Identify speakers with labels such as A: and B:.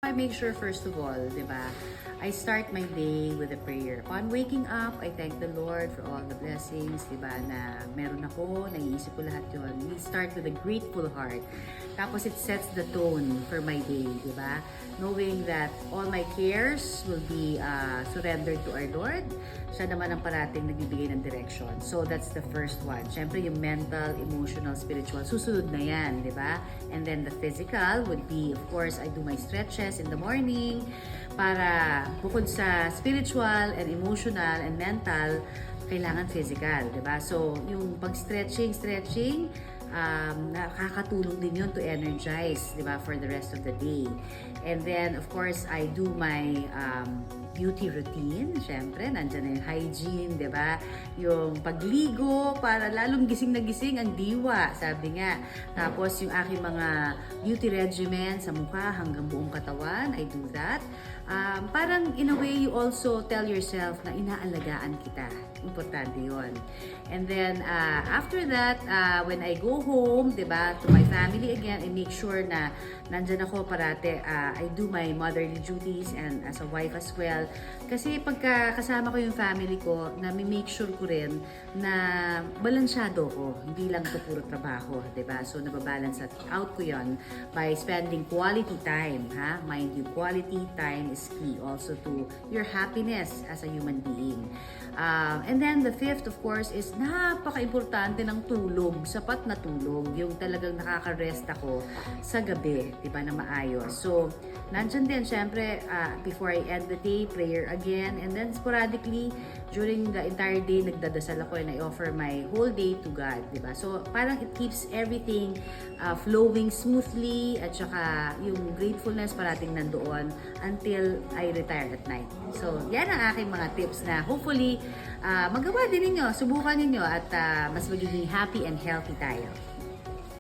A: I make sure first of all, di ba, I start my day with a prayer. Upon waking up, I thank the Lord for all the blessings, di ba, na meron ako, naiisip ko lahat yun. We start with a grateful heart. Tapos it sets the tone for my day, di ba? Knowing that all my cares will be surrendered to our Lord. Siya naman ang parating nagbibigay ng direction. So that's the first one. Siyempre yung mental, emotional, spiritual, susunod na yan, di ba? And then the physical would be, of course, I do my stretches in the morning para bukod sa spiritual and emotional and mental, kailangan physical, di ba? So yung pag-stretching, nakakatulong din yun to energize, di ba, for the rest of the day. And then, of course, I do my beauty routine. Siyempre, nandyan na yung hygiene, di ba? Yung pagligo, para lalong gising na gising ang diwa, sabi nga. Tapos, yung aking mga beauty regimen sa mukha hanggang buong katawan, I do that. Parang, in a way, you also tell yourself na inaalagaan kita. Importante yun. And then, after that, when I go home, diba, to my family again, I make sure na nandyan ako parate. I do my motherly duties and as a wife as well. Kasi pagka kasama ko yung family ko, make sure ko rin na balansyado ko. Hindi lang ito puro trabaho, diba? So, nababalance out ko yun by spending quality time, ha? Mind you, quality time is key also to your happiness as a human being. And then the fifth, of course, is napaka-importante ng tulog, sapat na tulog, yung talagang nakaka-rest ako sa gabi, di ba, na maayos. So, nandyan din, syempre, before I end the day, prayer again, and then sporadically, during the entire day, nagdadasal ako and I offer my whole day to God, di ba? So, parang it keeps everything flowing smoothly, at saka yung gratefulness parating nandoon until I retire at night. So, yan ang aking mga tips na hopefully, magawa din ninyo, subukan ninyo at mas magiging happy and healthy tayo.